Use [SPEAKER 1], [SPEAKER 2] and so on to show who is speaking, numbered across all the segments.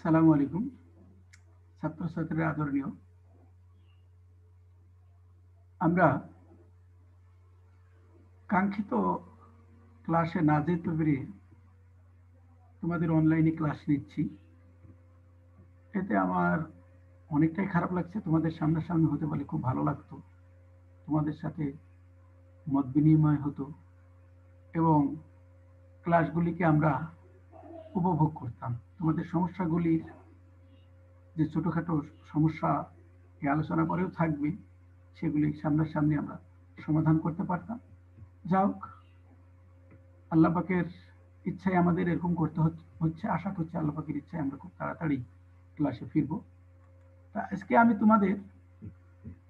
[SPEAKER 1] আসসালামু আলাইকুম ছাত্রছাত্রীরা আদরণীয়। আমরা কাঙ্ক্ষিত ক্লাসে না যেতে পেরে তোমাদের অনলাইনে ক্লাস নিচ্ছি। এতে আমার অনেকটাই খারাপ লাগছে। তোমাদের সামনাসামনি হতে পারলে খুব ভালো লাগতো, তোমাদের সাথে মত বিনিময় হতো এবং ক্লাসগুলিকে আমরা উপভোগ করতাম। তোমাদের সমস্যাগুলির যে ছোটোখাটো সমস্যা এই আলোচনা পরেও থাকবে, সেগুলি সামনাসামনি আমরা সমাধান করতে পারতাম। যাই হোক, আল্লাহ পাকের ইচ্ছায় আমাদের এরকম করতে হচ্ছে। আশা করছি আল্লাহ পাকের ইচ্ছায় আমরা খুব তাড়াতাড়ি ক্লাসে ফিরব। তা আজকে আমি তোমাদের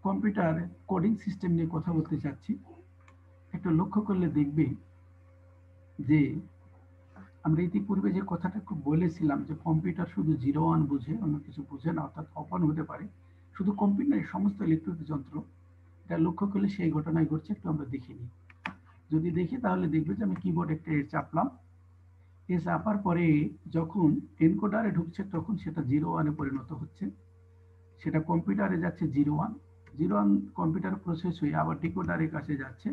[SPEAKER 1] কম্পিউটার কোডিং সিস্টেম নিয়ে কথা বলতে চাচ্ছি। একটু লক্ষ্য করলে দেখবে যে আমরা ইতিপূর্বে যে কথাটা খুব বলেছিলাম যে কম্পিউটার শুধু 0-1 বুঝে, অন্য কিছু বুঝে না, অর্থাৎ অপন হতে পারে। শুধু কম্পিউটার, সমস্ত ইলেকট্রনিক যন্ত্র। এটা লক্ষ্য করলে সেই ঘটনাই ঘটছে। একটু আমরা দেখে নিই। যদি দেখি তাহলে দেখবে যে আমি কিবোর্ড একটা চাপলাম। এ চাপার পরে যখন এনকোডারে ঢুকছে তখন সেটা 0-1-এ পরিণত হচ্ছে। সেটা কম্পিউটারে যাচ্ছে 0-1। 0-1 কম্পিউটার প্রসেস হয়ে আবার ডিকোডারের কাছে যাচ্ছে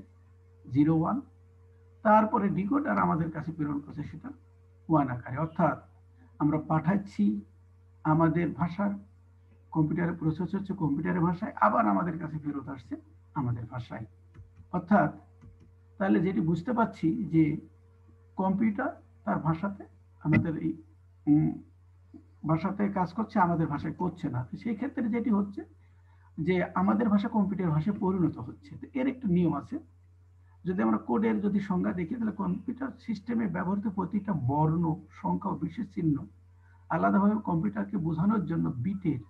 [SPEAKER 1] 0-1। তারপরে ডিকোডার আমাদের কাছে প্রেরণ করছে সেটা 1 আকারে। অর্থাৎ আমরা পাঠাচ্ছি আমাদের ভাষার, কম্পিউটারে প্রসেস হচ্ছে কম্পিউটারের ভাষায়, আবার আমাদের কাছে ফেরত আসছে আমাদের ভাষায়। অর্থাৎ তাহলে যেটি বুঝতে পারছি যে কম্পিউটার তার ভাষাতে আমাদের এই ভাষাতে কাজ করছে, আমাদের ভাষায় করছে না। সেই ক্ষেত্রে যেটি হচ্ছে যে আমাদের ভাষা কম্পিউটার ভাষায় পরিণত হচ্ছে। এর একটু নিয়ম আছে। যদি আমরা কোডের যদি সংজ্ঞা দেখি, তাহলে কম্পিউটার সিস্টেমে ব্যবহৃত প্রতিটা বর্ণ, সংখ্যা ও বিশেষ চিহ্ন আলাদাভাবে কম্পিউটারকে বোঝানোর জন্য বিটের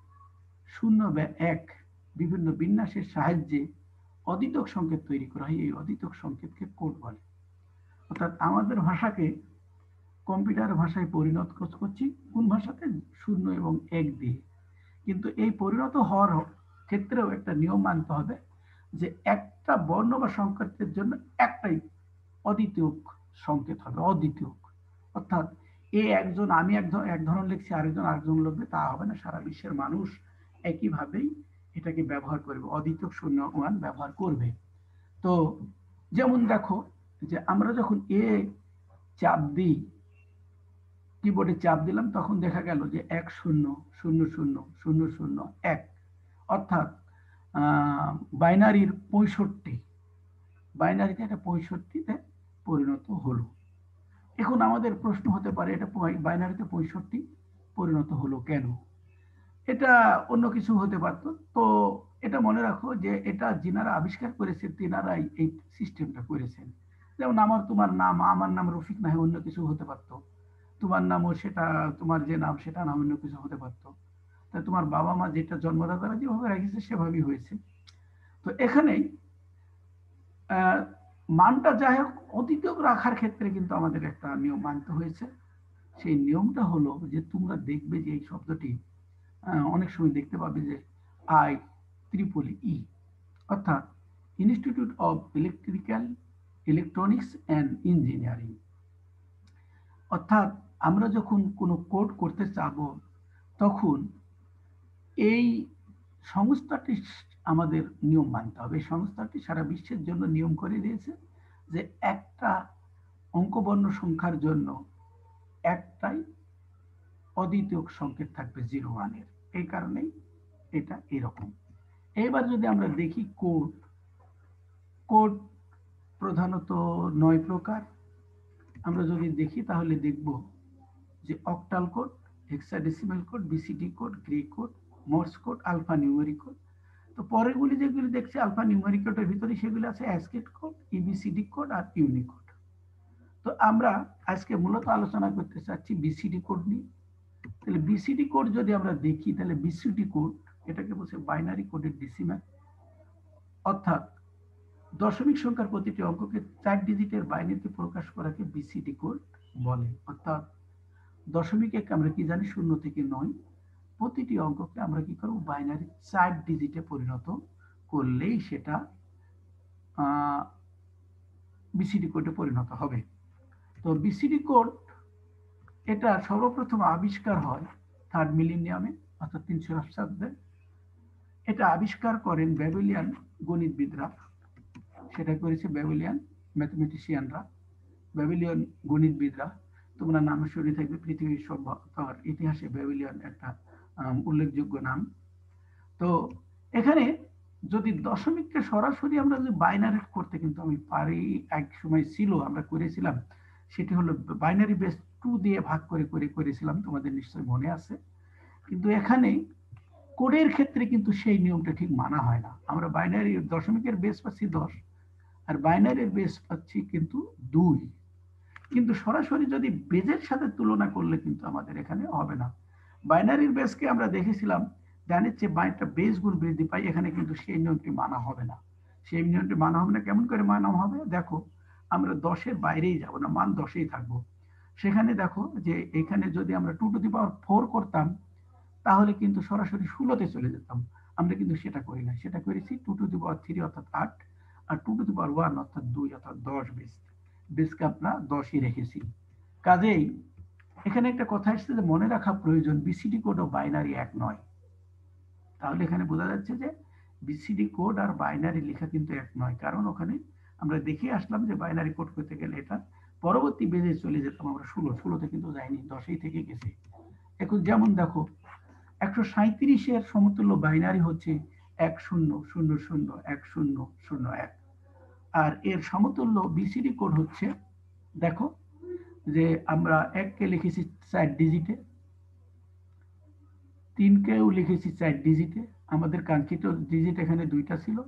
[SPEAKER 1] 0 বা 1 বিভিন্ন বিন্যাসের সাহায্যে অদ্বিতক সংকেত তৈরি করা হয়। এই অদ্বিতক সংকেতকে কোড বলে। অর্থাৎ আমাদের ভাষাকে কম্পিউটার ভাষায় পরিণত করছি কোন ভাষাতে? 0 এবং 1 দিয়ে। কিন্তু এই পরিণত হওয়ার ক্ষেত্রেও একটা নিয়ম মানতে হবে যে একটা বর্ণ বা সংকেতের জন্য একটাই অদ্বিতীয়ক সংকেত হবে, অদ্বিতীয়ক। অর্থাৎ একজন, আমি এক ধরন লিখছি, আরেকজন লিখবে, তা হবে না। সারা বিশ্বের মানুষ একইভাবেই এটাকে ব্যবহার করবে, অদ্বিতীয়ক 0-1 ব্যবহার করবে। তো যেমন দেখো যে আমরা যখন চাপ দিই, কিবোর্ডে চাপ দিলাম, তখন দেখা গেল যে 1-0-0-0-0-0-1, অর্থাৎ বাইনারির 65, বাইনারিতে এটা 65-তে পরিণত হলো। এখন আমাদের প্রশ্ন হতে পারে এটা বাইনারিতে 65 পরিণত হলো কেন? এটা অন্য কিছু হতে পারতো। তো এটা মনে রাখো যে এটা যিনারা আবিষ্কার করেছে তিনারাই এই সিস্টেমটা করেছেন। যেমন তোমার নাম, আমার নাম রফিক না হয় অন্য কিছু হতে পারতো। তোমার নামও সেটা, তোমার যে নাম সেটা নাম অন্য কিছু হতে পারতো। তা তোমার বাবা মা যেটা জন্মদাতারা যেভাবে রেখেছে সেভাবেই হয়েছে। তো এখানেই মানটা যাই হোক, অদ্বিতীয় রাখার ক্ষেত্রে কিন্তু আমাদের একটা নিয়ম মানতে হয়েছে। সেই নিয়মটা হলো যে তোমরা দেখবে যে এই শব্দটি অনেক সময় দেখতে পাবে যে IEEE, অর্থাৎ institute of electronics and engineering. অর্থাৎ আমরা যখন কোনো কোড করতে চাব, তখন এই সংস্থাটি আমাদের নিয়ম মানতে হবে। এই সংস্থাটি সারা বিশ্বের জন্য নিয়ম করে দিয়েছে যে একটা অঙ্কবর্ণ সংখ্যার জন্য একটাই অদ্বিতীয়ক সংকেত থাকবে 0-1-এর। এই কারণেই এটা এরকম। এবার যদি আমরা দেখি কোড প্রধানত 9 প্রকার। আমরা যদি দেখি তাহলে দেখব যে octal code, hexadecimal code, BCD code, Gray code, Morse code, alphanumeric code. তো পরেরগুলি যেগুলি দেখছি আলফা নিউমেরিক কোডের ভিতরে, সেগুলি আছে অ্যাসকেট কোড, ইবিসিডি কোড আর ইউনিকোড। তো আমরা আজকে মূলত আলোচনা করতে চাচ্ছি বিসিডি কোড নিয়ে। তাহলে বিসিডি কোড যদি আমরা দেখি, তাহলে বিসিডি কোড এটাকে বলছে বাইনারি কোডের ডেসিমাল। অর্থাৎ দশমিক সংখ্যার প্রতিটি অঙ্ককে 4 ডিজিটের বাইনারিতে প্রকাশ করাকে বিসিডি কোড বলে। অর্থাৎ দশমিক এক আমরা কি জানি 0 থেকে 9, প্রতিটি অঙ্ককে আমরা কি করব? বাইনারি 4 ডিজিটে পরিণত করলেই সেটা বিসিডি কোডে পরিণত হবে। তো বিসিডি কোড এটা সর্বপ্রথম আবিষ্কার হয় 3rd মিলেনিয়ামে অর্থাৎ 300 খ্রিস্টাব্দে। এটা আবিষ্কার করেন ব্যাবিলিয়ান গণিতবিদরা। সেটা করেছে ব্যাবিলিয়ান ম্যাথমেটিশিয়ানরা, ব্যাবিলিয়ান গণিতবিদরা। তোমরা নাম শুনে থাকবে, পৃথিবীর সভ্যতার ইতিহাসে ব্যাবিলিয়ান একটা উল্লেখযোগ্য নাম। তো এখানে যদি দশমিককে সরাসরি আমরা যদি বাইনারি করতে কিন্তু আমি পারি, এক সময় ছিল আমরা করেছিলাম, সেটি হলো বাইনারি বেস 2 দিয়ে ভাগ করে করে করেছিলাম, তোমাদের নিশ্চয়ই মনে আছে। কিন্তু এখানে কোডের ক্ষেত্রে কিন্তু সেই নিয়মটা ঠিক মানা হয় না। আমরা বাইনারি দশমিকের বেস পাচ্ছি 10 আর বাইনারির বেস পাচ্ছি কিন্তু 2, কিন্তু সরাসরি যদি বেজের সাথে তুলনা করলে কিন্তু আমাদের এখানে হবে না। বাইনারির বেসকে আমরা দেখেছিলাম জানির চেয়ে বাইনটা বেস গুণ বৃদ্ধি পায়, এখানে কিন্তু সেই নিয়মটি মানা হবে না। সেই নিয়মটি মানা হবে না, কেমন করে মানা হবে দেখো, আমরা 10-এর বাইরেই যাব না, মান 10-এই থাকবো। সেখানে দেখো যে এখানে যদি আমরা 2 টু দি পাওয়ার 4 করতাম তাহলে কিন্তু সরাসরি 16-তে চলে যেতাম। আমরা কিন্তু সেটা করি না, সেটা করেছি 2 টু দি পাওয়ার 3 অর্থাৎ 8 আর 2 টু দি পাওয়ার 1 অর্থাৎ 2 অর্থাৎ 10 বেস। বেসকে আমরা 10-ই রেখেছি। কাজেই এখানে একটা কথা এসেছে যে মনে রাখা প্রয়োজন বিসিডি কোড ও বাইনারি এক নয়। তাহলে এখানে বোঝা যাচ্ছে যে বিসিডি কোড আর বাইনারি লেখা কিন্তু এক নয়, কারণ ওখানে আমরা দেখে আসলাম যে বাইনারি কোড করতে গেলে এটা পরবর্তী বেজে চলে যেতাম আমরা 16-তে কিন্তু যাইনি, 10-এই থেকে গেছে। এখন যেমন দেখো 137-এর সমতুল্য বাইনারি হচ্ছে 10001001, আর এর সমতুল্য বিসিডি কোড হচ্ছে, দেখো যে আমরা 1-কে লিখেছি 4 ডিজিটে, 3-কেও লিখেছি 4 ডিজিটে, আমাদের কাঙ্ক্ষিত ডিজিট এখানে 2টা ছিল,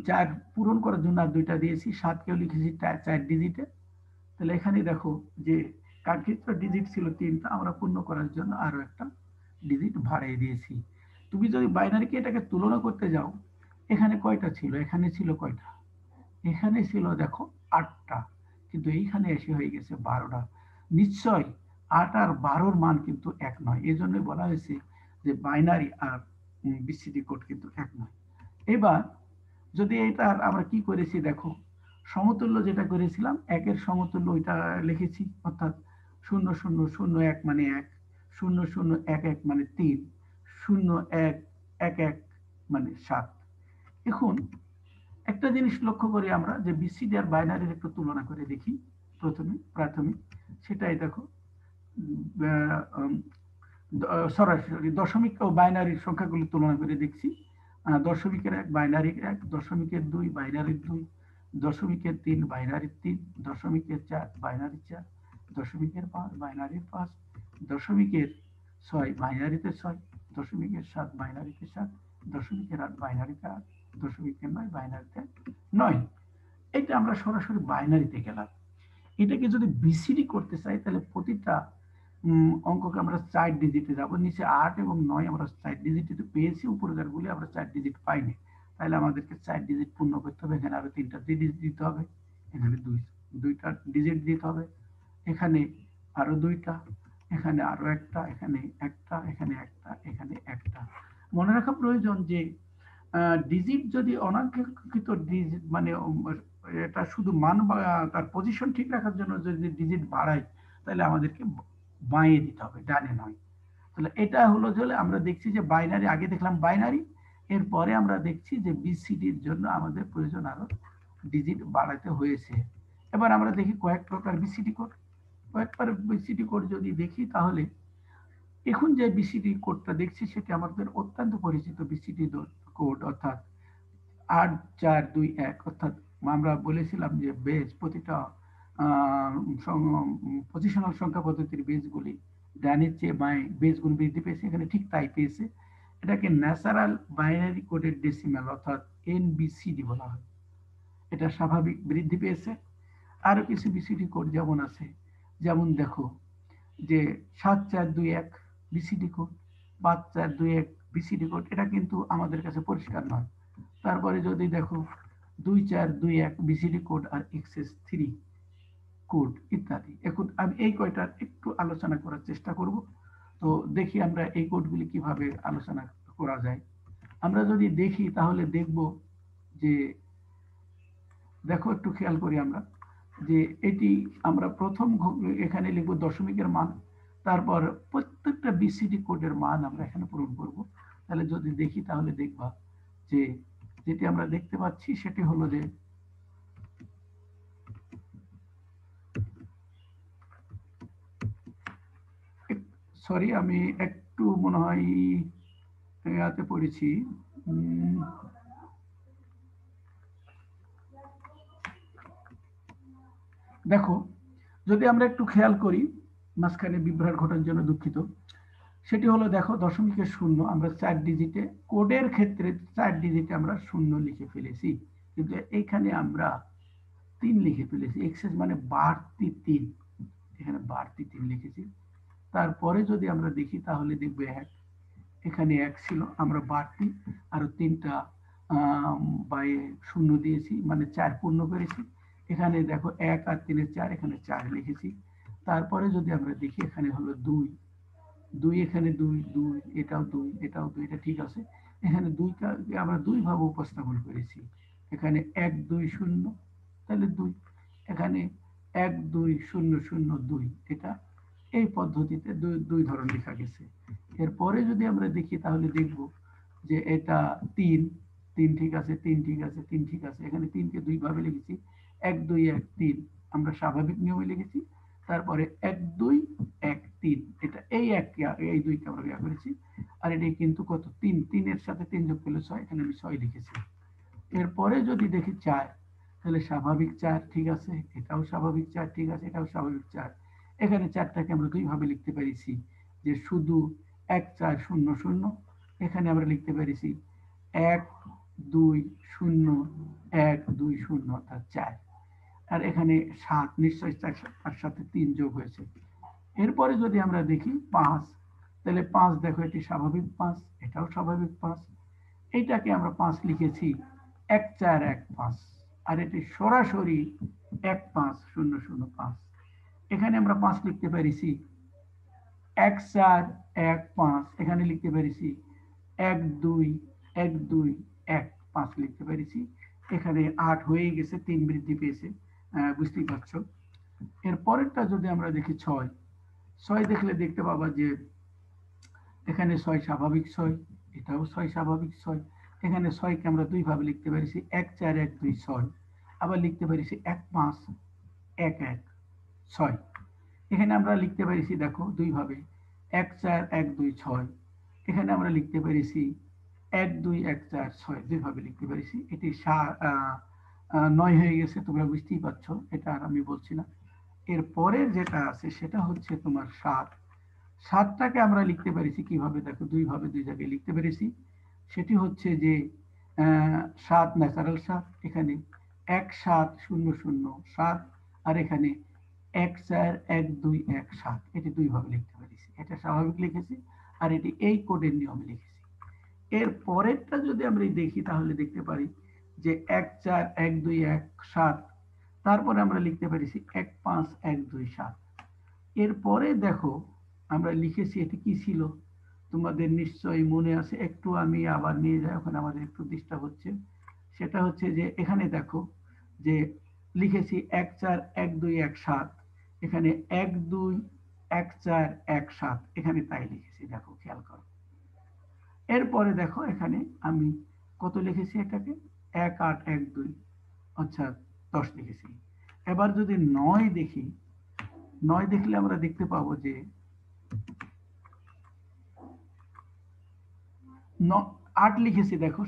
[SPEAKER 1] 4 পূরণ করার জন্য আর 2টা দিয়েছি, 7-কেও লিখেছি 4 ডিজিটে। তাহলে এখানে দেখো যে কাঙ্ক্ষিত ডিজিট ছিল 3টা, আমরা পূর্ণ করার জন্য আরো একটা ডিজিট বাড়িয়ে দিয়েছি। তুমি যদি বাইনারিকে এটাকে তুলনা করতে যাও, এখানে কয়টা ছিল, এখানে ছিল কয়টা, এখানে ছিল দেখো 8টা, কিন্তু এইখানে এসে হয়ে গেছে 12টা। নিশ্চয় 8 আর 12-র মান কিন্তু এক নয়, এই জন্য বলা হয়েছে যে বাইনারি আর বিসিডি কোড কিন্তু এক নয়। এবার যদি এটা আমরা কি করেছি দেখো, সমতুল্য যেটা করেছিলাম 1-এর সমতুল্য ওইটা লিখেছি, অর্থাৎ 0001 মানে 1, 0011 মানে 3, 0111 মানে 7। এখন একটা জিনিস লক্ষ্য করি আমরা যে বিসিডি আর বাইনারির একটু তুলনা করে দেখি প্রাথমিক, সেটাই দেখো সরাসরি দশমিক ও বাইনারির সংখ্যাগুলি তুলনা করে দেখছি। দশমিকের 1 বাইনারির 1, দশমিকের 2 বাইনারির 2, দশমিকের 3 বাইনারির 3, দশমিকের 4 বাইনারির 4, দশমিকের 5 বাইনারির 5, দশমিকের 6 বাইনারিতে 6, দশমিকের 7 বাইনারিতে 7, দশমিকের 8 বাইনারিতে 8, দশমিকের 9 বাইনারিতে 9। এটা আমরা সরাসরি বাইনারিতে গেলাম। এটাকে যদি বিসিডি করতে চাই তাহলে প্রতিটা অঙ্ককে আমরা 4 ডিজিটে যাব, নিচে 8 এবং 9 আমরা 4 ডিজিটে পেয়েছি, উপরেরগুলি আমরা 4 ডিজিট পাইনি, তাহলে আমাদেরকে 4 ডিজিট পূর্ণ করতে হবে। এখানে আরো 3টা ডিজিট দিতে হবে, এখানে 2টা ডিজিট দিতে হবে, এখানে আরো 2টা, এখানে আরো একটা, এখানে একটা, এখানে একটা, এখানে একটা। মনে রাখা প্রয়োজন যে ডিজিট যদি অনাকাঙ্ক্ষিত ডিজিট মানে এটা শুধু মান বা তার পজিশন ঠিক রাখার জন্য যদি ডিজিট বাড়াই তাহলে আমাদেরকে বাঁয়ে দিতে হবে, ডানে নয়। তাহলে এটা হলো যে আমরা দেখছি যে বাইনারি, আগে দেখলাম বাইনারি, এরপরে আমরা দেখছি যে বিসিডির জন্য আমাদের প্রয়োজন আরো ডিজিট বাড়াতে হয়েছে। এবার আমরা দেখি কয়েক প্রকার বিসিডি কোড। কয়েকবার বিসিডি কোড যদি দেখি তাহলে এখন যে বিসিডি কোডটা দেখছি সেটা আমাদের অত্যন্ত পরিচিত বিসিডি কোড, অর্থাৎ 8421, অর্থাৎ আমরা বলেছিলাম যে বেজ প্রতিটা পজিশনাল সংখ্যা পদ্ধতির বেজগুলি ডানের চেয়ে বাঁয়ে বেজ গুণ বৃদ্ধি পেয়েছে, এখানে ঠিক তাই পেয়েছে। এটাকে ন্যাচারাল বাইনারি কোডের ডেসিমাল অর্থাৎ এনবিসিডি বলা হয়, এটা স্বাভাবিক বৃদ্ধি পেয়েছে। আরো কিছু বিসিডি কোড যেমন আছে, যেমন দেখো যে 7421 বিসিডি কোড, 5421 বিসিডি কোড, এটা কিন্তু আমাদের কাছে পরিষ্কার নয়। তারপরে যদি দেখো 2421 বিসিডি কোড আর এক্সএস 3 কোড ইত্যাদি। এখন আমি এই কয়টার একটু আলোচনা করার চেষ্টা করব। তো দেখি আমরা এই কোডগুলি কিভাবে আলোচনা করা যায়। আমরা যদি দেখি তাহলে দেখব যে দেখো একটু খেয়াল করি আমরা যে এটি আমরা প্রথম এখানে লিখব দশমিকের মান, তারপর প্রত্যেকটা বিসিডি কোডের মান আমরা এখানে পূরণ করব। তাহলে যদি দেখি তাহলে দেখবা যে যেটি আমরা দেখতে পাচ্ছি সেটি হলো যে সরি আমি একটু মনে হয় ইয়াতে পড়েছি। দেখো যদি আমরা একটু খেয়াল করি, মাঝখানে বিভ্রাট ঘটার জন্য দুঃখিত। সেটি হলো দেখো দশমিকের শূন্য আমরা 4 ডিজিটে, কোডের ক্ষেত্রে 4 ডিজিটে আমরা শূন্য লিখে ফেলেছি, কিন্তু এইখানে আমরা 3 লিখে ফেলেছি। এক্সেস মানে বাড়তি 3, এখানে বাড়তি 3 লিখেছি। তারপরে যদি আমরা দেখি তাহলে দেখবো 1, এখানে 1 ছিল, আমরা বাড়তি আরো 3টা বাই শূন্য দিয়েছি, মানে 4 পূর্ণ করেছি। এখানে দেখো 1 আর 3 4, এখানে 4 লিখেছি। তারপরে যদি আমরা দেখি এখানে হলো 2, 2 এখানে 2, 2 এটাও 2, এটাও 2, এটা ঠিক আছে। এখানে 2টা আমরা 2 ভাবে উপস্থাপন করেছি। এখানে 1 2 0, তাহলে 2। এখানে 1 2 0 0 2, এটা এই পদ্ধতিতে দুই ধরন লেখা গেছে। এরপরে যদি আমরা দেখি তাহলে দেখব যে এটা 3, 3 ঠিক আছে, 3 ঠিক আছে, 3 ঠিক আছে। এখানে 3 কে 2 ভাবে লিখেছি, 1 2 1 3 আমরা স্বাভাবিক নিয়মে লিখেছি। তারপরে 1 2 1 3, এটা এই 1 কে এই 2 কে আমরা ইয়া করেছি। আর এটা কিন্তু কত 3, 3 এর সাথে 3 যোগ করলে 6, এখানে আমি 6 লিখেছি। এরপরে যদি দেখি 4, তাহলে স্বাভাবিক 4 ঠিক আছে, এটাও স্বাভাবিক 4 ঠিক আছে, এটাও স্বাভাবিক 4। এখানে 4টাকে আমরা দুই ভাবে লিখতে পারিছি, যে শুধু 1 4 0 0, এখানে আমরা লিখতে পারিছি 1 2 0 1 2 0 অর্থাৎ 4। আর এখানে 7, নিশ্চয়ই তার সাথে 3 যোগ হয়েছে। এরপরে যদি আমরা দেখি 5, তাহলে 5 দেখো এটি স্বাভাবিক 5, এটাও স্বাভাবিক 5। এইটাকে আমরা 5 লিখেছি 1 4 1 5, আর এটি সরাসরি 1 5 0 0 5। এখানে আমরা 5 লিখতে পারিছি 1 4 1 5, এখানে লিখতে পারিছি 1 2 1 2 1 5 লিখতে পারিছি। এখানে 8 হয়ে গেছে, 3 বৃদ্ধি পেয়েছে, বুঝতেই পারছো। এর পরেরটা যদি আমরা দেখি 6, 6 দেখলে দেখতে পাবা যে এখানে 6 স্বাভাবিক 6, এটাও 6 স্বাভাবিক 6। এখানে 6 কে আমরা দুই ভাবে লিখতে পারিছি, 1 4 1 2 6, আবার লিখতে পারিছি 1 5 1 1 6। এখানে আমরা লিখতে পারিছি দেখো দুই ভাবে, 1 4 1 2 6। এখানে আমরা লিখতে পারিছি 1 2 1 4 6, দুই ভাবে লিখতে পারিছি। এটি 9 হয়ে গেছে, তোমরা বুঝতেই পারছো, এটা আর আমি বলছি না। এর পরের যেটা আছে সেটা হচ্ছে তোমার 7। 7টাকে আমরা লিখতে পারিছি কিভাবে, দেখো দুই ভাবে দুই জায়গায় লিখতে পেরেছি। সেটি হচ্ছে যে 7 ন্যাচারাল 7, এখানে 1 7 0 0 7, আর এখানে 1 4 1 2 1 7, এটি দুই ভাবে লিখতে পারিছি। এটা স্বাভাবিক লিখেছি, আর এটি এই কোডের নিয়মে লিখেছি। এর পরেরটা যদি আমরা দেখি তাহলে দেখতে পারি যে 1 4 1 2 1 7, তারপরে আমরা লিখতে পারিছি 1 5 1 2 7। এরপরে দেখো আমরা লিখেছি, এটি কি ছিল তোমাদের নিশ্চয়ই মনে আছে, একটু আমি আবার নিয়ে যাই, ওখানে আমাদের একটু ডিস্টার্ব হচ্ছে। সেটা হচ্ছে যে এখানে দেখো যে লিখেছি 1 4 1 2 1 7, এখানে 1 2 1 4 1 7, এখানে তাই লিখেছি, দেখো খেয়াল করো। এরপরে দেখো এখানে আমি কত লিখেছি, এটাকে 1 8 1 2, আচ্ছা 10 লিখেছি। এবার যদি 9 দেখি, 9 দেখলে আমরা দেখতে পাবো যে 8 লিখেছি, দেখো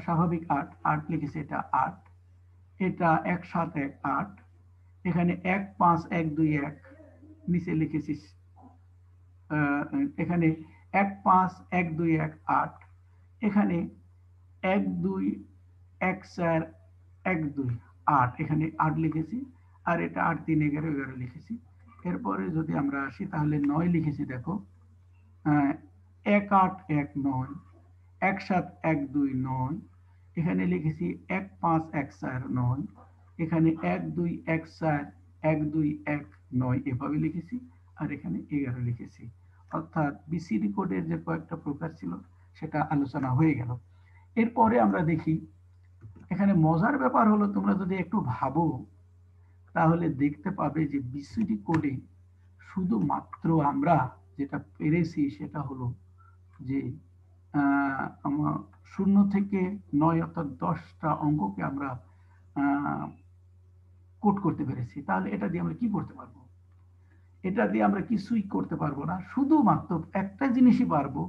[SPEAKER 1] স্বাভাবিক 8, 8 লিখেছি, এটা 8, এটা 1 7 1 8। এখানে 1 5 1 2 1, নিচে লিখেছি এখানে 1 5 1 2 1 8। এখানে 1 2 1 4 1 2 8, এখানে 8 লিখেছি, আর এটা 8 3 11 11 লিখেছি। এরপরে যদি আমরা আসি তাহলে 9 লিখেছি, দেখো 1 8 1 9, 1 7 1 2 9। এখানে লিখেছি 1 5 1 4 9, এখানে 1 2 1 4 1 2 1 9, এভাবে লিখেছি, আর এখানে 11 লিখেছি। অর্থাৎ বিসিডি কোডের যে কয়েকটা প্রকার ছিল সেটা আলোচনা হয়ে গেল। এরপরে আমরা দেখি, এখানে মজার ব্যাপার হলো, তোমরা যদি একটু ভাবো তাহলে দেখতে পাবে যে বিসিডি কোডে শুধুমাত্র আমরা যেটা পেরেছি সেটা হলো যে আমার 0 থেকে 9 অর্থাৎ 10টা অঙ্ককে আমরা কোড করতে পেরেছি। তাহলে এটা দিয়ে আমরা কি করতে পারবো? এটা দিয়ে আমরা কিছুই করতে পারবো না, শুধুমাত্র একটা জিনিসই পারবো,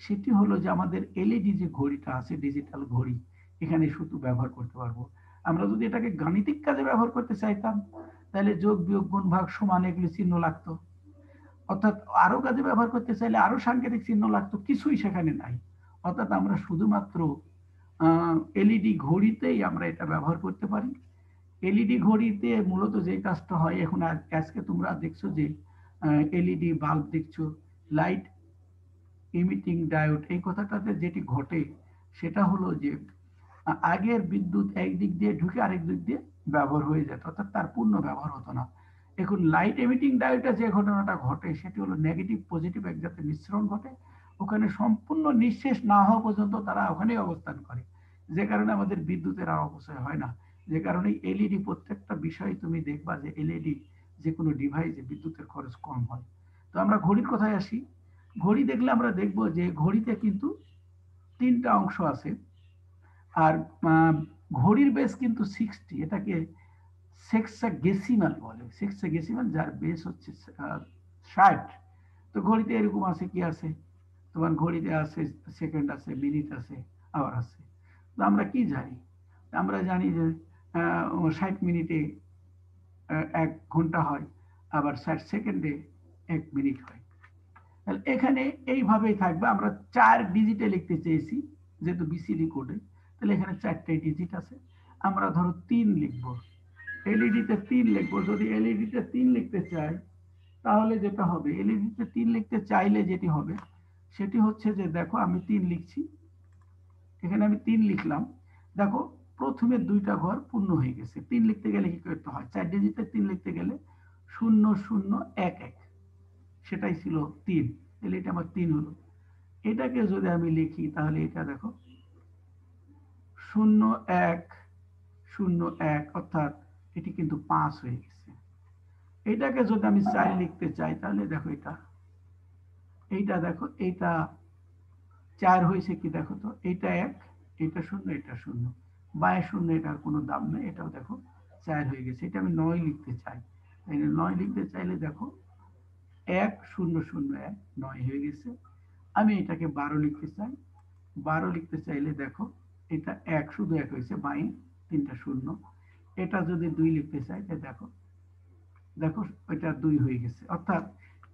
[SPEAKER 1] সেটি হলো যে আমাদের এলইডি যে ঘড়িটা আছে, ডিজিটাল ঘড়ি, এখানে শুধু ব্যবহার করতে পারবো। আমরা যদি এটাকে গাণিতিক কাজে ব্যবহার করতে চাইতাম, তাহলে যোগ বিয়োগ গুণ ভাগ সমান এগুলি চিহ্ন লাগতো, অর্থাৎ আরো কাজে ব্যবহার করতে চাইলে আরো সাংকেতিক চিহ্ন লাগতো, কিছুই সেখানে নাই। অর্থাৎ আমরা শুধুমাত্র এলইডি ঘড়িতেই আমরা এটা ব্যবহার করতে পারি। এলইডি ঘড়িতে মূলত যে কাজটা হয়, এখন আজকে তোমরা দেখছো যে এলইডি বাল্ব দেখছো, লাইট ইমিটিং ডায়োড, এই কথাটাতে যেটি ঘটে সেটা হলো যে আগের বিদ্যুৎ একদিক দিয়ে ঢুকে আরেক দিক দিয়ে ব্যবহার হয়ে যেত, অর্থাৎ তার পূর্ণ ব্যবহার হতো না। এখন লাইট এমিটিং ডায়োডে যে ঘটনাটা ঘটে সেটি হলো নেগেটিভ পজিটিভ একসাথে মিশ্রণ ঘটে, ওখানে সম্পূর্ণ নিঃশেষ না হওয়া পর্যন্ত তারা ওখানেই অবস্থান করে, যে কারণে আমাদের বিদ্যুতের আর অপচয় হয় না। যে কারণে এলইডি প্রত্যেকটা বিষয় তুমি দেখবা যে এলইডি যে কোনো ডিভাইসে বিদ্যুতের খরচ কম হয়। তো আমরা ঘড়ির কথায় আসি। ঘড়ি দেখলে আমরা দেখব যে ঘড়িতে কিন্তু 3টা অংশ আছে, আর ঘড়ির বেস কিন্তু 60, এটাকে সেক্সাগেসিমাল বলে, সেক্সাগেসিমাল, যার বেস হচ্ছে 60। তো ঘড়িতে এরকম আছে, কি আছে তোমার ঘড়িতে আছে সেকেন্ড আছে, মিনিট আছে, আওয়ার আছে। তো আমরা কি জানি? আমরা জানি যে 60 মিনিটে 1 ঘন্টা হয়, আবার 60 সেকেন্ডে 1 মিনিট হয়। তাহলে এখানে এইভাবেই থাকবে। আমরা 4 ডিজিটে লিখতে চেয়েছি যেহেতু বিসিডি কোডে, তাহলে এখানে 4টে ডিজিট আছে। আমরা ধরো 3 লিখবো, এলইডিতে 3 লিখবো। যদি এলইডিতে 3 লিখতে চাই তাহলে যেটা হবে, এলইডিতে 3 লিখতে চাইলে যেটি হবে সেটি হচ্ছে যে দেখো আমি 3 লিখছি, এখানে আমি 3 লিখলাম। দেখো প্রথমে 2টা ঘর পূর্ণ হয়ে গেছে। 3 লিখতে গেলে কি করতে হয়? 4 ডিজিটে 3 লিখতে গেলে 0011, সেটাই ছিল 3, তাহলে এটা আমার 3 হলো। এটাকে যদি আমি লিখি তাহলে এটা দেখো 0101, অর্থাৎ এটি কিন্তু 5 হয়ে গেছে। এটাকে যদি আমি 4 লিখতে চাই তাহলে দেখো এইটা দেখো, এইটা 4 হয়েছে কি দেখো তো, এইটা 1, এটা 0, এটা 0, বায়ে 0, এটার কোনো দাম নেই, এটাও দেখো 4 হয়ে গেছে। এটা আমি 9 লিখতে চাই, তাই 9 লিখতে চাইলে দেখো 1001, 9 হয়ে গেছে। আমি এটাকে 12 লিখতে চাই, 12 লিখতে চাইলে দেখো এটা 1, শুধু 1 হয়েছে, বাই 3টা 0। এটা যদি 2 লিখতে চাই তাহলে দেখো দেখো এটা 2 হয়ে গেছে। অর্থাৎ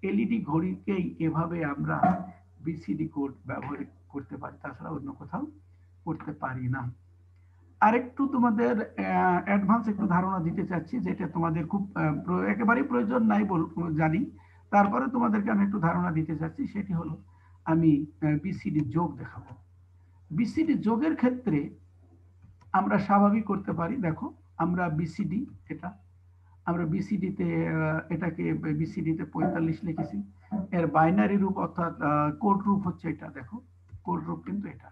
[SPEAKER 1] এলইডি ঘড়িকেই এভাবে আমরা বিসিডি কোড ব্যবহার করতে পারি, তাছাড়া অন্য কোথাও করতে পারি না। আরেকটু তোমাদের অ্যাডভান্স একটু ধারণা দিতে চাচ্ছি, যেটা তোমাদের খুব একেবারেই প্রয়োজন নাই জানি, তারপরে তোমাদেরকে আমি একটু ধারণা দিতে চাচ্ছি। সেটি হলো আমি বিসিডি যোগ দেখাবো। বিসিডি যোগের ক্ষেত্রে আমরা স্বাভাবিক করতে পারি। দেখো আমরা বিসিডি, এটা আমরা বিসিডিতে এটাকে বিসিডিতে 45 লিখেছি, এর বাইনারি রূপ অর্থাৎ কোড রূপ হচ্ছে এটা, দেখো কোড রূপ কিন্তু এটা।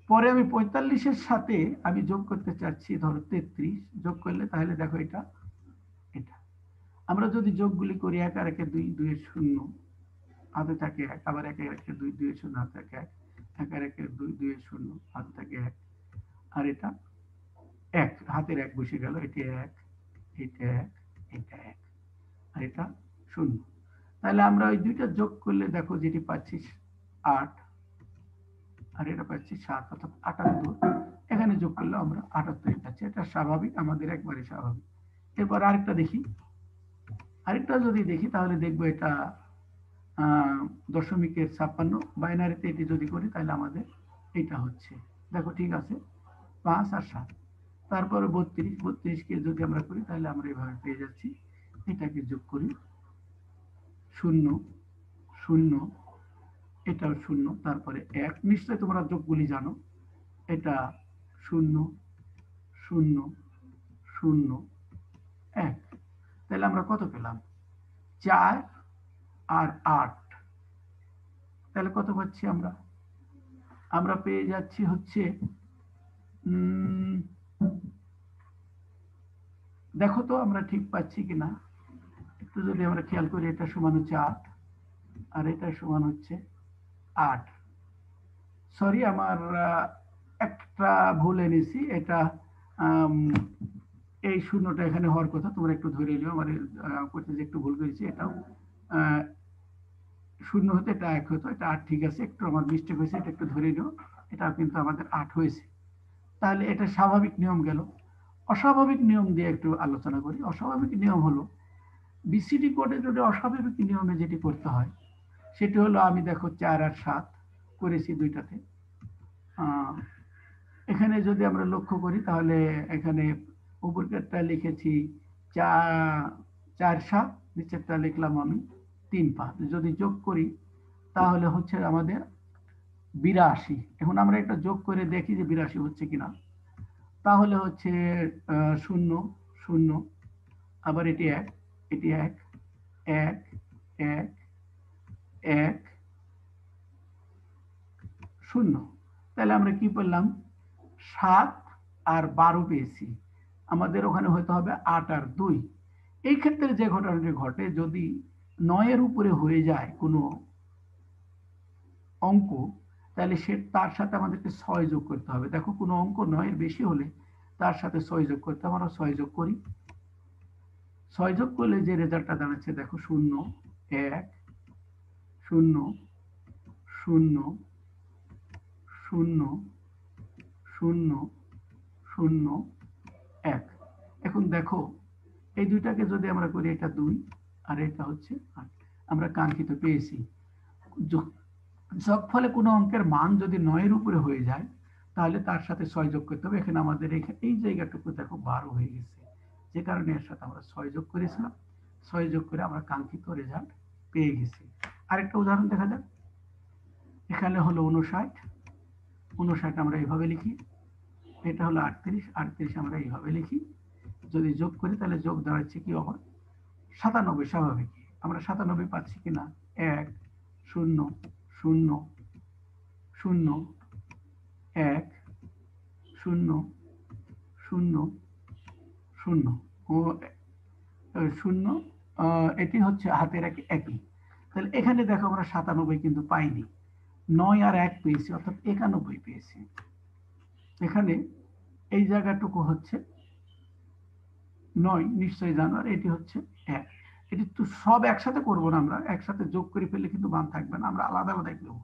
[SPEAKER 1] পরে আমি 45-এর সাথে আমি যোগ করতে চাচ্ছি ধরো 33, যোগ করলে তাহলে দেখো এটা এটা। আমরা যদি যোগগুলি করি 1 আর 1 2, 2 এর 0, হাতে থাকে 1, আবার 1 আর 1 2, 2 এর 0, হাতে থাকে 1, 1 আর 1 2, 2 এর 0, হাতে থাকে 1, আর এটা 1, হাতের 1 বসে গেল, এটা 1, এটা 1, এটা 1, আর এটা 0। তাহলে আমরা ওই দুইটা যোগ করলে দেখো যেটি পাচ্ছি 8, আর এটা পাচ্ছি 7, অর্থাৎ 78। এখানে যোগ করলে আমরা 78 পাচ্ছি। এটা স্বাভাবিক, আমাদের একবারে স্বাভাবিক। এরপর আরেকটা দেখি, আরেকটা যদি দেখি তাহলে দেখবো এটা দশমিকের 56, বাইনারিতে এটি যদি করি তাহলে আমাদের এটা হচ্ছে, দেখো ঠিক আছে 5 আর 7। তারপরে 32, 32কে যদি আমরা করি তাহলে আমরা এভাবে পেয়ে যাচ্ছি। এটাকে যোগ করি 0 0, এটাও 0, তারপরে 1, নিশ্চয় তোমরা যোগগুলি জানো, এটা 0 0 0 1। তাহলে আমরা কত পেলাম? 4 আর 8, তাহলে কত পাচ্ছি আমরা? আমরা পেয়ে যাচ্ছি হচ্ছে দেখো তো আমরা ঠিক পাচ্ছি কিনা, একটু একটু যদি আমরা খেয়াল করি, এটা সমান হচ্ছে 8 আর এটা সমান হচ্ছে 8। সরি, আমার একটা ভুল এনেছি। এটা এই শূন্যটা এখানে হওয়ার কথা, তোমরা একটু ধরে নিও। মানে করতে যে একটু ভুল করেছি, এটাও শূন্য হতে এটা 1 হতো, এটা 8। ঠিক আছে, একটু আমার মিস্টেক হয়েছে, এটা একটু ধরে নিও। এটাও কিন্তু আমাদের 8 হয়েছে। তাহলে এটা স্বাভাবিক নিয়ম গেল। অস্বাভাবিক নিয়ম দিয়ে একটু আলোচনা করি। অস্বাভাবিক নিয়ম হলো বিসিডি কোডে যদি অস্বাভাবিক নিয়মে যেটি করতে হয় সেটি হলো, আমি দেখো 4 আর 7 করেছি দুইটাতে। এখানে যদি আমরা লক্ষ্য করি তাহলে এখানে উপরটা লিখেছি 4 4 7, নিচেরটা লিখলাম আমি 3 5। যদি যোগ করি তাহলে হচ্ছে আমাদের 82। এখন আমরা এটা যোগ করে দেখি যে 82 হচ্ছে কিনা। তাহলে হচ্ছে 0 0, আবার এটি 1, এটি 1 1 1 1 0। তাহলে আমরা কি পেলাম? 7 আর 12 পেয়েছি। আমাদের ওখানে হতে হবে 8 আর 2। এই ক্ষেত্রে যে ঘটনাটি ঘটে, যদি 9 এর উপরে হয়ে যায় কোনো অঙ্ক, তাহলে তার সাথে আমাদেরকে 6 যোগ করতে হবে। দেখো, কোনো অঙ্ক 9 এর বেশি হলে তার সাথে 6 যোগ করতে হবে। আমরা 6 যোগ করি। 6 যোগ করলে যে রেজাল্টটা দাঁড়াচ্ছে, দেখো 0 1 0 0 0 0 0 1। এখন দেখো, এই দুইটাকে যদি আমরা করি, এটা 2 আর এটা হচ্ছে 8। আমরা কাঙ্ক্ষিত পেয়েছি। যোগফলে কোনো অঙ্কের মান যদি 9 এর উপরে হয়ে যায় তাহলে তার সাথে 6 যোগ করতে হবে। এখানে আমাদের এই জায়গাটুকু দেখো 12 হয়ে গেছে, যে কারণে এর সাথে আমরা 6 যোগ করেছিলাম। 6 যোগ করে আমরা কাঙ্ক্ষিত রেজাল্ট পেয়ে গেছি। আরেকটা উদাহরণ দেখা যাক। এখানে হলো 59। 59 আমরা এইভাবে লিখি। এটা হলো 38। 38 আমরা এইভাবে লিখি। যদি যোগ করি তাহলে যোগ দাঁড়াচ্ছে কি হবে? 97। স্বাভাবিক। আমরা 97 পাচ্ছি কিনা? 1 0 0 0 1 0 0 0 ও 0। এটি হচ্ছে হাতের একই। তাহলে এখানে দেখো, আমরা 97 কিন্তু পাইনি, 9 আর 1 পেয়েছি, অর্থাৎ 91 পেয়েছি। এখানে এই জায়গাটুকু হচ্ছে 9, নিশ্চয়ই জানো, আর এটি হচ্ছে 1। এটি তো সব একসাথে করব না, আমরা একসাথে যোগ করে ফেললে কিন্তু মান থাকবে না, আমরা আলাদা আলাদা নেব।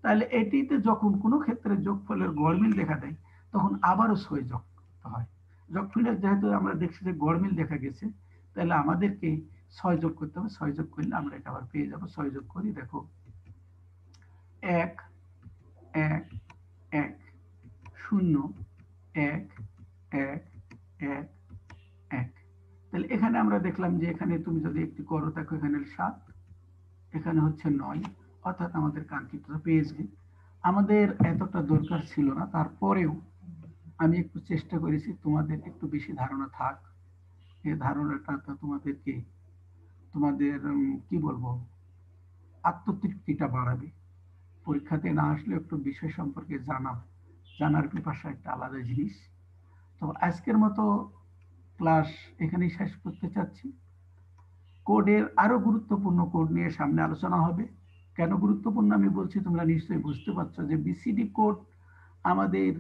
[SPEAKER 1] তাহলে এটিতে যখন কোনো ক্ষেত্রে যোগফলের গড়মিল দেখা দেয় তখন আবারও 6 যোগ করতে হয়। যোগফলের যেহেতু আমরা দেখছি যে গড়মিল দেখা গেছে, তাহলে আমাদেরকে 6 যোগ করতে হবে। 6 যোগ করলে আমরা এটা আবার পেয়ে যাব। 6 যোগ করি, দেখো 1 1 1 0 1 1 1 1। তাহলে এখানে আমরা দেখলাম যে এখানে তুমি যদি একটু করো, দেখো এখানে 7, এখানে হচ্ছে 9, অর্থাৎ আমাদের কাঙ্ক্ষিতটা পেয়েছি। আমাদের এতটা দরকার ছিল না, তারপরেও আমি একটু চেষ্টা করেছি তোমাদের একটু বেশি ধারণা থাক। এই ধারণাটা তোমাদেরকে, তোমাদের কি বলবো, আত্মতৃপ্তিটা বাড়াবে। পরীক্ষাতে না আসলে একটু বিষয় সম্পর্কে জানার পিপাসা একটা আলাদা জিনিস। তো আজকের মতো ক্লাস এখানেই শেষ করতে চাচ্ছি। কোডের আরো গুরুত্বপূর্ণ কোড নিয়ে সামনে আলোচনা হবে। কেন গুরুত্বপূর্ণ আমি বলছি, তোমরা নিশ্চয়ই বুঝতে পারছো যে বিসিডি কোড আমাদের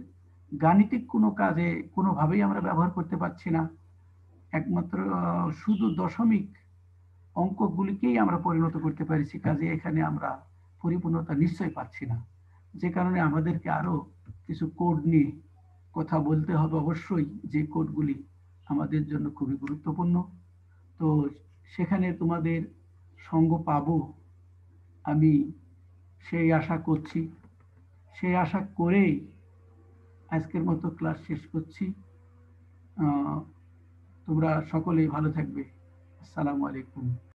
[SPEAKER 1] গাণিতিক কোনো কাজে কোনোভাবেই আমরা ব্যবহার করতে পারছি না। একমাত্র শুধু দশমিক অঙ্কগুলিকেই আমরা পরিণত করতে পারছি, কাজে এখানে আমরা পরিপূর্ণতা নিশ্চয়ই পাচ্ছি না। যে কারণে আমাদেরকে আরো কিছু কোড নিয়ে কথা বলতে হবে অবশ্যই, যে কোডগুলি আমাদের জন্য খুবই গুরুত্বপূর্ণ। তো সেখানে তোমাদের সঙ্গ পাবো আমি সেই আশা করছি। সেই আশা করেই আজকের মতো ক্লাস শেষ করছি। তোমরা সকলেই ভালো থাকবে। আসসালামু আলাইকুম।